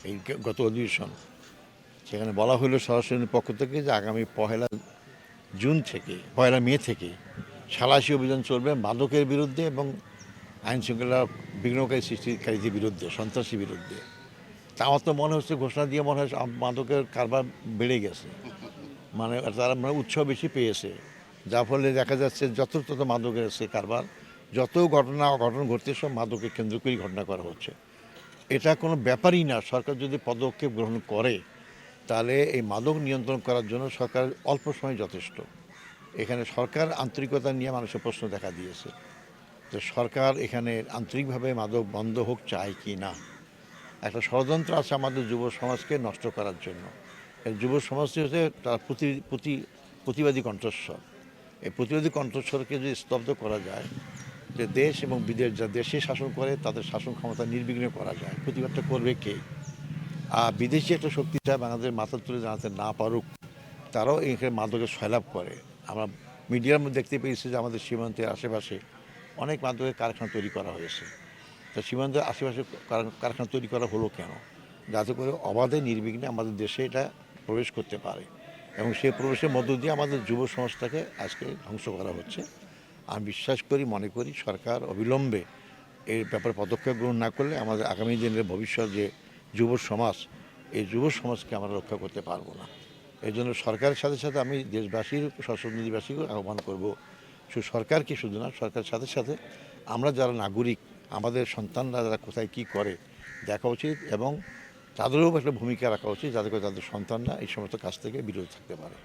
এই গত অধিবেশন, সেখানে বলা হলো স্বরাষ্ট্র পক্ষ থেকে যে আগামী পয়লা মে থেকে সাঁড়াশি অভিযান চলবে মাদকের বিরুদ্ধে এবং আইন শৃঙ্খলা বিঘ্নকারী সৃষ্টিকারীদের বিরুদ্ধে, সন্ত্রাসীর বিরুদ্ধে। তা আমার তো মনে হচ্ছে ঘোষণা দিয়ে মনে হয় মাদকের কারবার বেড়ে গেছে, মানে তারা মানে উৎসাহ বেশি পেয়েছে, যার ফলে দেখা যাচ্ছে যত তত মাদকের সে কারবার, যত অঘটন ঘটতে সব মাদককে কেন্দ্র করেই ঘটনা করা হচ্ছে। এটা কোনো ব্যাপারই না। সরকার যদি পদক্ষেপ গ্রহণ করে তাহলে এই মাদক নিয়ন্ত্রণ করার জন্য সরকার অল্প সময় যথেষ্ট। এখানে সরকার আন্তরিকতা নিয়ে মানুষের প্রশ্ন দেখা দিয়েছে, তো সরকার এখানে আন্তরিকভাবে মাদক বন্ধ হোক চায় কি না। একটা ষড়যন্ত্র আছে আমাদের যুব সমাজকে নষ্ট করার জন্য। এই যুব সমাজটি হচ্ছে তার প্রতিবাদী কণ্ঠস্বর। এই প্রতিবাদী কণ্ঠস্বরকে যদি স্তব্ধ করা যায়, যে দেশ এবং বিদেশ যা দেশে শাসন করে তাদের শাসন ক্ষমতা নির্বিঘ্নে করা যায়, প্রতিবাদটা করবে কে? আর বিদেশি একটা শক্তি চায় বাংলাদেশের মাথা তুলে জানাতে না পারুক, তারাও এখানে মাদকের সয়লাভ করে। আমরা মিডিয়ার মধ্যে দেখতে পেয়েছি যে আমাদের সীমান্তের আশেপাশে অনেক মাদকের কারখানা তৈরি করা হয়েছে। তা সীমান্তের আশেপাশে কারখানা তৈরি করা হলো কেন? যাতে করে অবাধে নির্বিঘ্নে আমাদের দেশে এটা প্রবেশ করতে পারে, এবং সেই প্রবেশের মধ্য দিয়ে আমাদের যুব সমাজটাকে আজকে ধ্বংস করা হচ্ছে। আমি বিশ্বাস করি, মনে করি সরকার অবিলম্বে এর ব্যাপারে পদক্ষেপ গ্রহণ না করলে আমাদের আগামী দিনের ভবিষ্যৎ যে যুব সমাজ, এই যুব সমাজকে আমরা রক্ষা করতে পারবো না। এই জন্য সরকারের সাথে সাথে আমি দেশবাসীর, সশস্ত্রবাসীকেও আহ্বান করব, শুধু সরকারকে শুধু না, সরকারের সাথে সাথে আমরা যারা নাগরিক, আমাদের সন্তানরা যারা কোথায় কী করে দেখা উচিত, এবং তাদেরও একটা ভূমিকা রাখা উচিত যাতে করে তাদের সন্তানরা এই সমস্ত কাজ থেকে বিরত থাকতে পারে।